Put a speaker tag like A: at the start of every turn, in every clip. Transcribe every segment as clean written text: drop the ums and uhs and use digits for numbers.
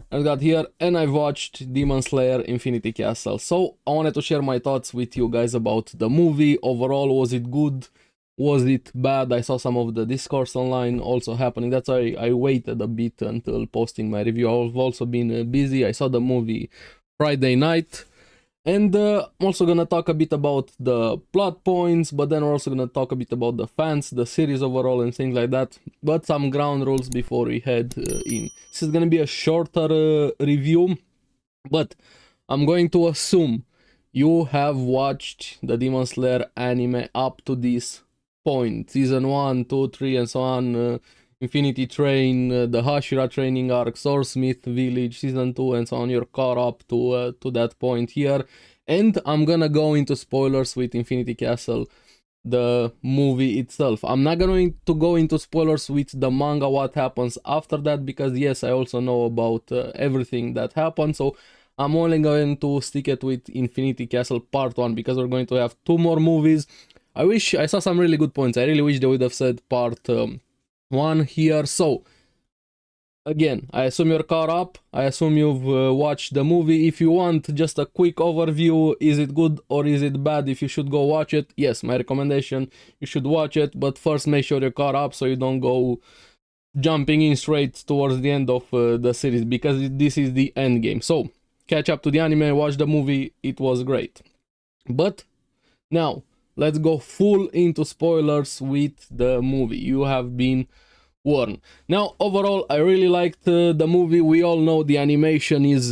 A: I got here and I've watched Demon Slayer Infinity Castle. So I wanted to share my thoughts with you guys about the movie. Overall, was it good? Was it bad? I saw some of the discourse online also happening. That's why I waited a bit until posting my review. I've also been busy. I saw the movie Friday night. And I'm also gonna talk a bit about the plot points, but then we're also gonna talk a bit about the fans, the series overall, and things like that. But some ground rules before we head in. This is gonna be a shorter review, but I'm going to assume you have watched the Demon Slayer anime up to this point. Season 1, 2, 3, and so on. Infinity Train, the Hashira training arc, Swordsmith Village, Season 2, and so on. You're caught up to that point here. And I'm gonna go into spoilers with Infinity Castle, the movie itself. I'm not going to go into spoilers with the manga, what happens after that, because yes, I also know about everything that happened. So I'm only going to stick it with Infinity Castle Part 1, because we're going to have 2 more movies. I saw some really good points. I really wish they would have said Part 1 here. So again, I assume you're caught up. I assume you've watched the movie. If you want just a quick overview, is it good or is it bad? If you should go watch it, yes, my recommendation, you should watch it. But first, make sure you're caught up so you don't go jumping in straight towards the end of the series, because this is the end game. So catch up to the anime, watch the movie. It was great. But now let's go full into spoilers with the movie. You have been warned. Now, overall, I really liked the movie. We all know the animation is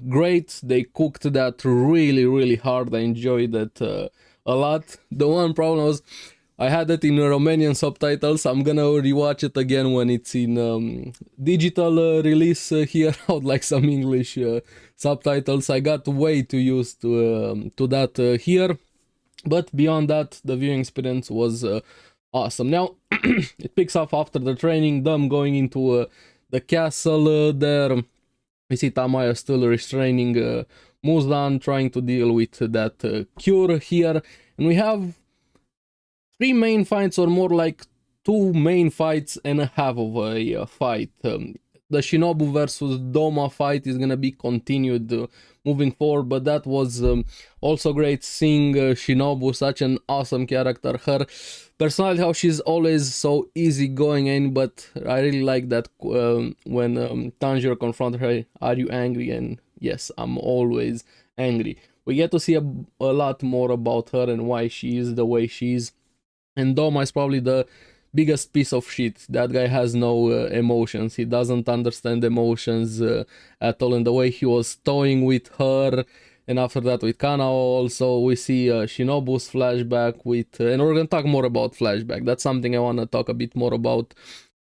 A: great. They cooked that really, really hard. I enjoyed it a lot. The one problem was I had it in Romanian subtitles. I'm gonna rewatch it again when it's in digital release here. I would like some English subtitles. I got way too used to that here. But beyond that, the viewing experience was awesome. Now, it picks up after the training, them going into the castle there. We see Tamaya still restraining Muzan, trying to deal with that cure here. And we have 3 main fights, or more like 2 main fights and a half of a fight. The Shinobu versus Doma fight is gonna be continued moving forward, but that was also great seeing Shinobu, such an awesome character. Her personality, how she's always so easygoing in, but I really like that when Tanjiro confronted her, are you angry? And yes, I'm always angry. We get to see a lot more about her and why she is the way she is. And Doma is probably the biggest piece of shit. That guy has no emotions. He doesn't understand emotions at all. And the way he was toying with her, and after that with Kanao also, we see Shinobu's flashback with... and we're gonna talk more about flashback. That's something I wanna talk a bit more about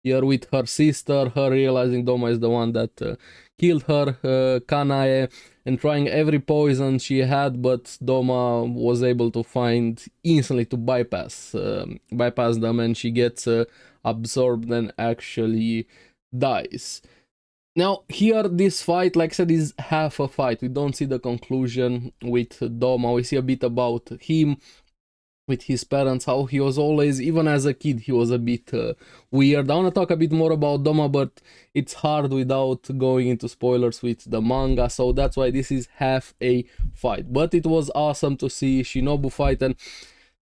A: here, with her sister, her realizing Doma is the one that killed her, Kanae, and trying every poison she had, but Doma was able to find instantly to bypass them, and she gets absorbed and actually dies. Now, here, this fight, like I said, is half a fight. We don't see the conclusion with Doma. We see a bit about him, with his parents, how he was always, even as a kid, he was a bit weird. I want to talk a bit more about Doma, but it's hard without going into spoilers with the manga, so that's why this is half a fight. But it was awesome to see Shinobu fight, and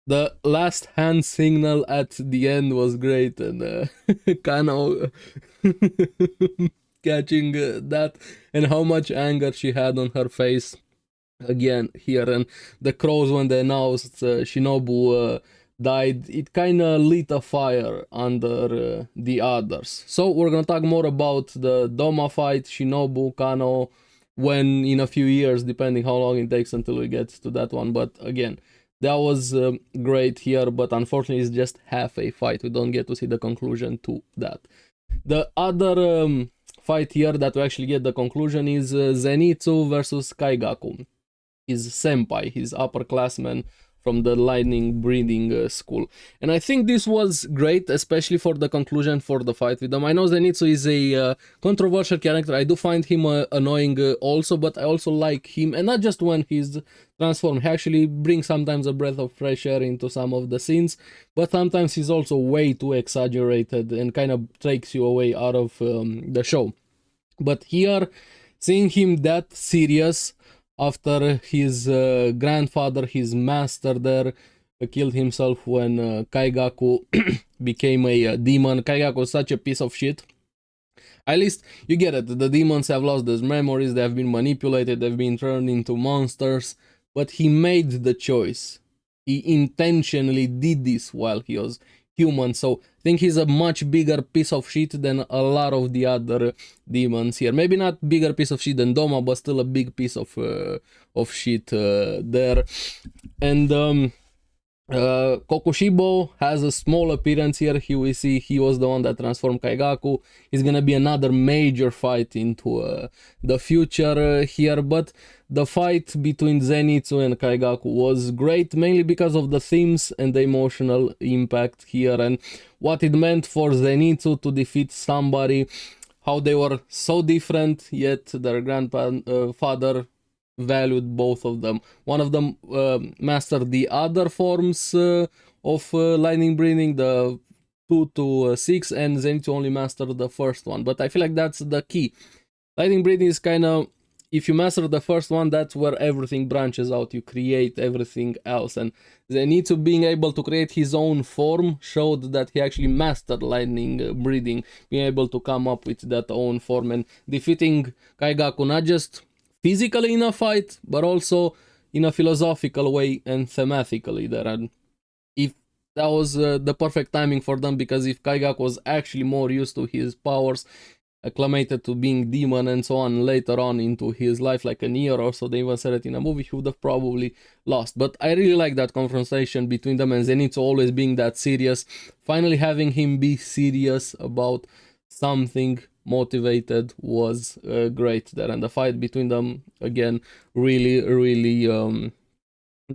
A: the last hand signal at the end was great, and Kano catching that, and how much anger she had on her face again here. And the crows, when they announced Shinobu died, it kind of lit a fire under the others. So we're gonna talk more about the Doma fight, Shinobu, Kano, when in a few years, depending how long it takes until we get to that one. But again, that was great here, but unfortunately it's just half a fight. We don't get to see the conclusion to that. The other fight here that we actually get the conclusion is Zenitsu versus Kaigaku, his senpai, his upperclassman from the lightning breathing school. And I think this was great, especially for the conclusion for the fight with them. I know Zenitsu is a controversial character. I do find him annoying also, but I also like him, and not just when he's transformed. He actually brings sometimes a breath of fresh air into some of the scenes, but sometimes he's also way too exaggerated and kind of takes you away out of the show. But here, seeing him that serious after his grandfather, his master there, killed himself when Kaigaku became a demon. Kaigaku was such a piece of shit. At least you get it. The demons have lost their memories, they have been manipulated, they've been turned into monsters. But he made the choice. He intentionally did this while he was human. So I think he's a much bigger piece of shit than a lot of the other demons here. Maybe not bigger piece of shit than Doma, but still a big piece of shit there. And Kokushibo has a small appearance here. Here we see he was the one that transformed Kaigaku. He's gonna be another major fight into the future here, but the fight between Zenitsu and Kaigaku was great, mainly because of the themes and the emotional impact here and what it meant for Zenitsu to defeat somebody, how they were so different, yet their grandfather valued both of them. One of them mastered the other forms of lightning breathing, the 2 to 6, and Zenitsu only mastered the first one. But I feel like that's the key. Lightning breathing is kind of, if you master the first one, that's where everything branches out. You create everything else. And Zenitsu being able to create his own form showed that he actually mastered lightning breathing, being able to come up with that own form and defeating Kaigaku, not just physically in a fight, but also in a philosophical way and thematically there. And if that was the perfect timing for them, because if Kaigaku was actually more used to his powers, acclimated to being demon and so on later on into his life, like a year or so, they even said it in a movie, he would have probably lost. But I really like that confrontation between them, and Zenitsu always being that serious, finally having him be serious about something motivated was great there. And the fight between them, again, really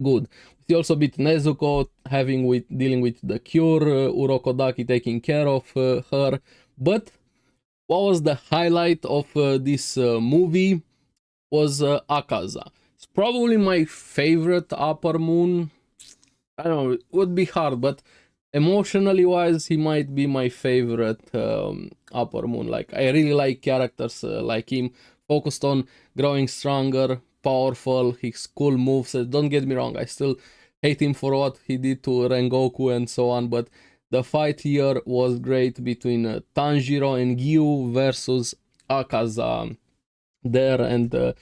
A: good. We also beat Nezuko, dealing with the cure, Urokodaki taking care of her. But what was the highlight of this movie was Akaza. It's probably my favorite Upper Moon. I don't know, it would be hard, but emotionally wise, he might be my favorite Upper Moon. Like, I really like characters like him, focused on growing stronger, powerful, his cool moves. Don't get me wrong, I still hate him for what he did to Rengoku and so on, but the fight here was great between Tanjiro and Gyu versus Akaza there. And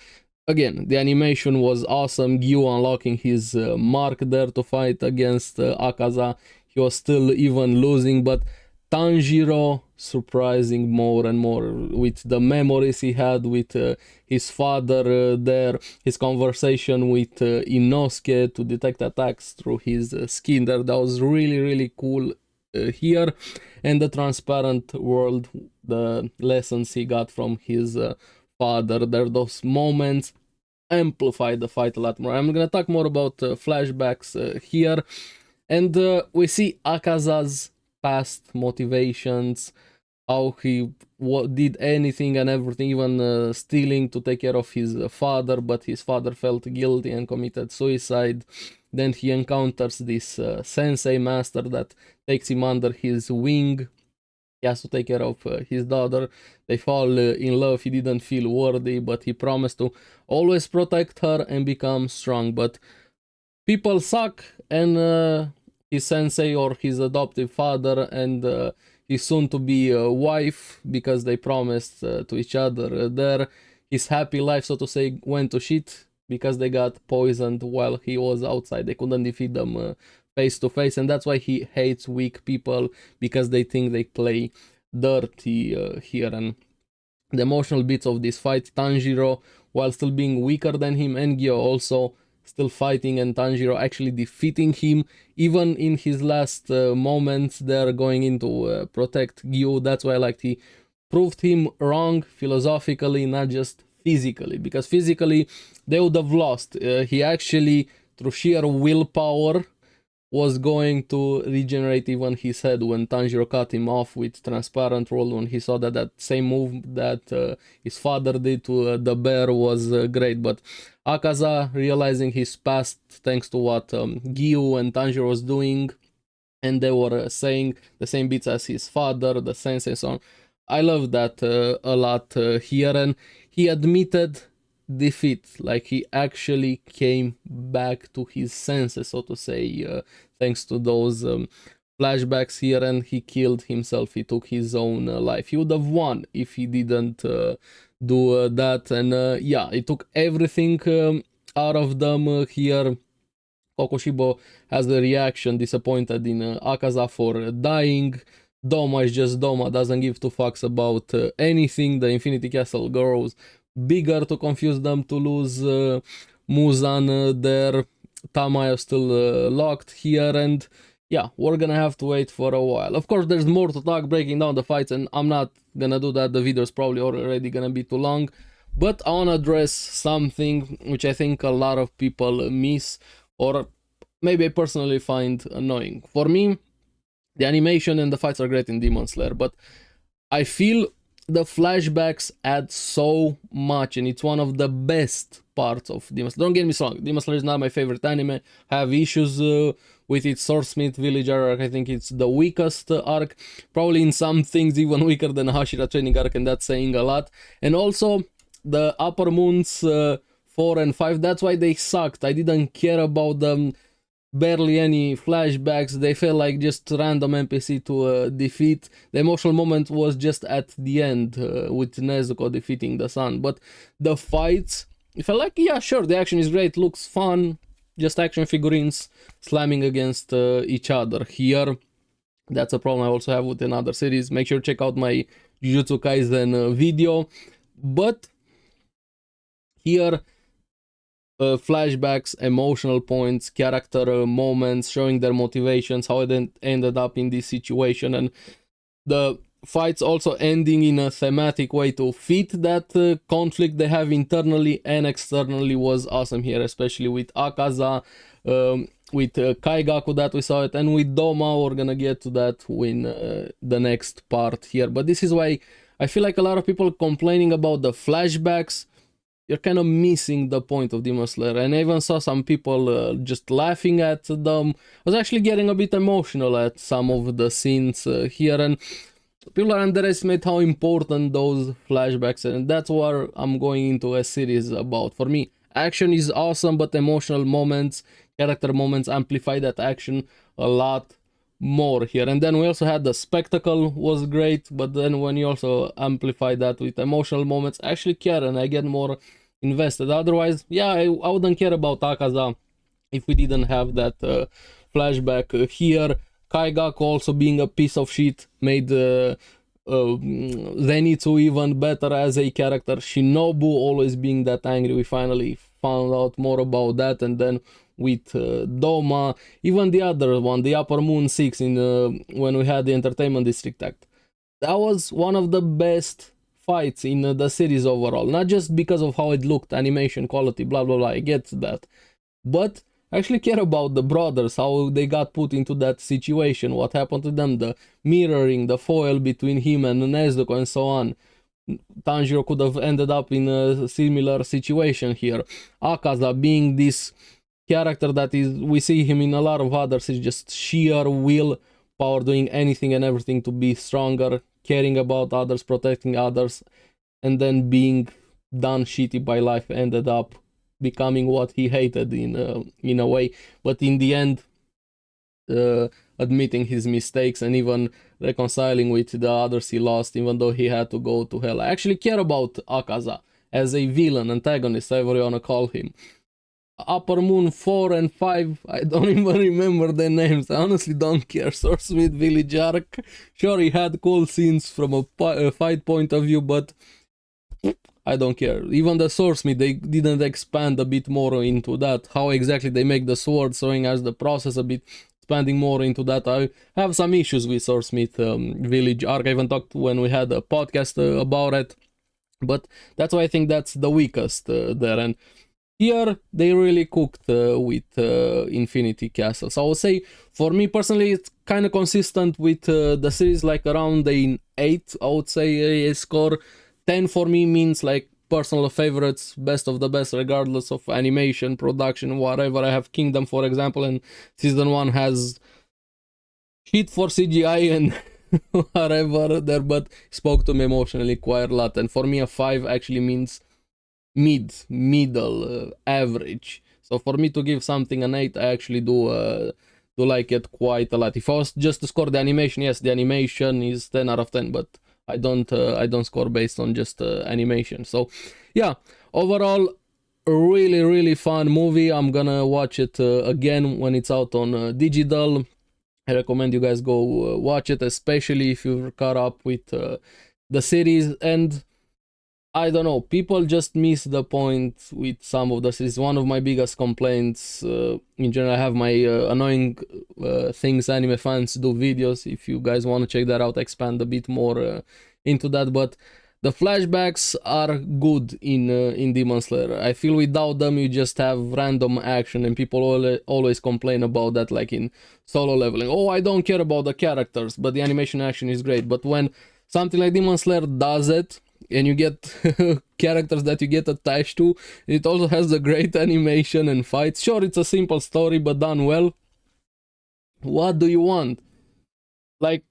A: again, the animation was awesome. Gyu unlocking his mark there to fight against Akaza. He was still even losing, but Tanjiro surprising more and more with the memories he had with his father there, his conversation with Inosuke to detect attacks through his skin there. That was really cool here. And the transparent world, the lessons he got from his father there, those moments amplified the fight a lot more. I'm gonna talk more about flashbacks here. And we see Akaza's past motivations, how he did anything and everything, even stealing to take care of his father, but his father felt guilty and committed suicide. Then he encounters this sensei master that takes him under his wing. He has to take care of his daughter. They fall in love. He didn't feel worthy, but he promised to always protect her and become strong. But people suck, and his sensei or his adoptive father and his soon-to-be wife, because they promised to each other there, his happy life, so to say, went to shit because they got poisoned while he was outside. They couldn't defeat them face to face, and that's why he hates weak people, because they think they play dirty here. And the emotional bits of this fight, Tanjiro, while still being weaker than him, and Gyo also still fighting, and Tanjiro actually defeating him, even in his last moments there, going into protect Gyu. That's why I liked he proved him wrong philosophically, not just physically, because physically they would have lost. He actually, through sheer willpower, was going to regenerate even his head when Tanjiro cut him off with transparent world, when he saw that same move that his father did to the bear was great. But Akaza, realizing his past thanks to what Gyu and Tanjiro was doing, and they were saying the same bits as his father, the sensei, so on, I love that a lot here, and he admitted defeat, like he actually came back to his senses, so to say, thanks to those flashbacks here, and he killed himself. He took his own life. He would have won if he didn't do that, and yeah, he took everything out of them here. Kokushibo has a reaction, disappointed in Akaza for dying. Doma is just Doma, doesn't give two fucks about anything. The Infinity Castle grows bigger to confuse them to lose Muzan there. Tamayo still locked here, and yeah, we're gonna have to wait for a while. Of course, there's more to talk, breaking down the fights, and I'm not gonna do that. The video is probably already gonna be too long. But I wanna address something which I think a lot of people miss, or maybe I personally find annoying. For me, the animation and the fights are great in Demon Slayer, but I feel the flashbacks add so much, and it's one of the best parts of Demon Slayer. Don't get me wrong, Demon Slayer is not my favorite anime. I have issues with its Swordsmith Villager arc. I think it's the weakest arc, probably in some things even weaker than Hashira training arc, and that's saying a lot. And also the Upper Moons 4 and 5, that's why they sucked. I didn't care about them. Barely any flashbacks. They felt like just random NPC to defeat. The emotional moment was just at the end with Nezuko defeating the sun. But the fights, it felt like, yeah, sure, the action is great, looks fun. Just action figurines slamming against each other. Here, that's a problem I also have with another series. Make sure to check out my Jujutsu Kaisen video. But here, flashbacks, emotional points, character moments, showing their motivations, how they ended up in this situation, and the fights also ending in a thematic way to fit that conflict they have internally and externally was awesome here, especially with Akaza, with Kaigaku that we saw it, and with Doma. We're gonna get to that in the next part here. But this is why I feel like a lot of people complaining about the flashbacks, you're kind of missing the point of Demon Slayer. And I even saw some people just laughing at them. I was actually getting a bit emotional at some of the scenes here, and people underestimate how important those flashbacks are, and that's what I'm going into a series about. For me, action is awesome, but emotional moments, character moments amplify that action a lot more here. And then we also had the spectacle was great, but then when you also amplify that with emotional moments, I actually care and I get more invested. Otherwise, yeah, I wouldn't care about Akaza if we didn't have that flashback here. Kaigaku also being a piece of shit made Zenitsu even better as a character. Shinobu always being that angry. We finally found out more about that, and then with Doma, even the other one, the Upper Moon 6 in when we had the Entertainment District Act. That was one of the best fights in the series overall. Not just because of how it looked, animation, quality, blah blah blah, I get that. But I actually care about the brothers, how they got put into that situation, what happened to them, the mirroring, the foil between him and Nezuko and so on. Tanjiro could have ended up in a similar situation here. Akaza being this character that is, we see him in a lot of others, is just sheer will power, doing anything and everything to be stronger, caring about others, protecting others, and then being done shitty by life, ended up becoming what he hated in a way, but in the end admitting his mistakes and even reconciling with the others he lost, even though he had to go to hell. I actually care about Akaza as a villain, antagonist, however you wanna call him. Upper Moon 4 and 5, I don't even remember their names. I honestly don't care. Swordsmith Village arc, sure, he had cool scenes from a fight point of view, but I don't care. Even the Swordsmith, they didn't expand a bit more into that. How exactly they make the sword, showing us the process a bit, expanding more into that. I have some issues with Swordsmith Village arc. I even talked when we had a podcast about it. But that's why I think that's the weakest there. And here they really cooked with Infinity Castle. So I would say, for me personally, it's kind of consistent with the series, like around an 8, I would say a score. 10 for me means like personal favorites, best of the best, regardless of animation, production, whatever. I have Kingdom, for example, and season 1 has shit for CGI and whatever there, but spoke to me emotionally quite a lot. And for me, a 5 actually means middle, average. So for me to give something an 8, I actually do like it quite a lot. If I was just to score the animation, yes, the animation is 10 out of 10, but I don't score based on just animation. So yeah, overall, a really fun movie. I'm gonna watch it again when it's out on digital. I recommend you guys go watch it, especially if you're caught up with the series. And I don't know, people just miss the point with some of the series. One of my biggest complaints in general, I have my annoying things anime fans do videos. If you guys want to check that out, expand a bit more into that. But the flashbacks are good in Demon Slayer. I feel without them you just have random action, and people always complain about that, like in Solo Leveling. Oh, I don't care about the characters, but the animation action is great. But when something like Demon Slayer does it, and you get characters that you get attached to, it also has the great animation and fights. Sure, it's a simple story, but done well. What do you want? Like,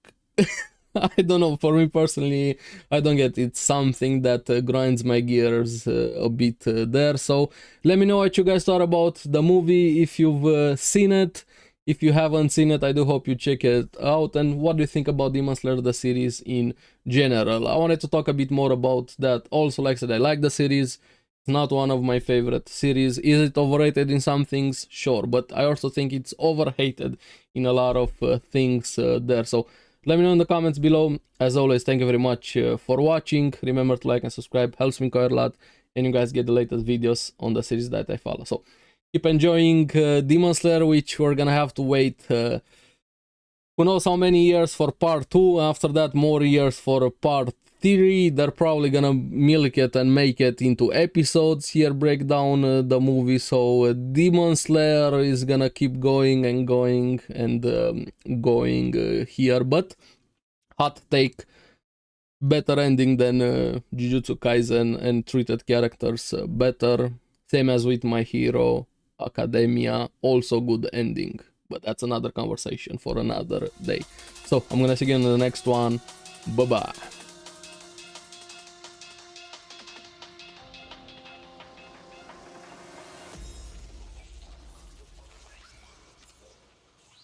A: I don't know, for me personally, I don't get it. It's something that grinds my gears a bit there. So let me know what you guys thought about the movie, if you've seen it. If you haven't seen it, I do hope you check it out. And what do you think about Demon Slayer, the series in general? I wanted to talk a bit more about that. Also, like I said, I like the series. It's not one of my favorite series. Is it overrated in some things? Sure. But I also think it's overhated in a lot of things there. So let me know in the comments below. As always, thank you very much for watching. Remember to like and subscribe. Helps me quite a lot. And you guys get the latest videos on the series that I follow. So keep enjoying Demon Slayer, which we're gonna have to wait who knows how many years for part 2. After that, more years for part 3. They're probably gonna milk it and make it into episodes here, break down the movie. So Demon Slayer is gonna keep going and going and going here. But hot take, better ending than Jujutsu Kaisen, and treated characters better. Same as with My Hero Academia, also good ending, but that's another conversation for another day. So I'm gonna see you in the next one. Bye bye.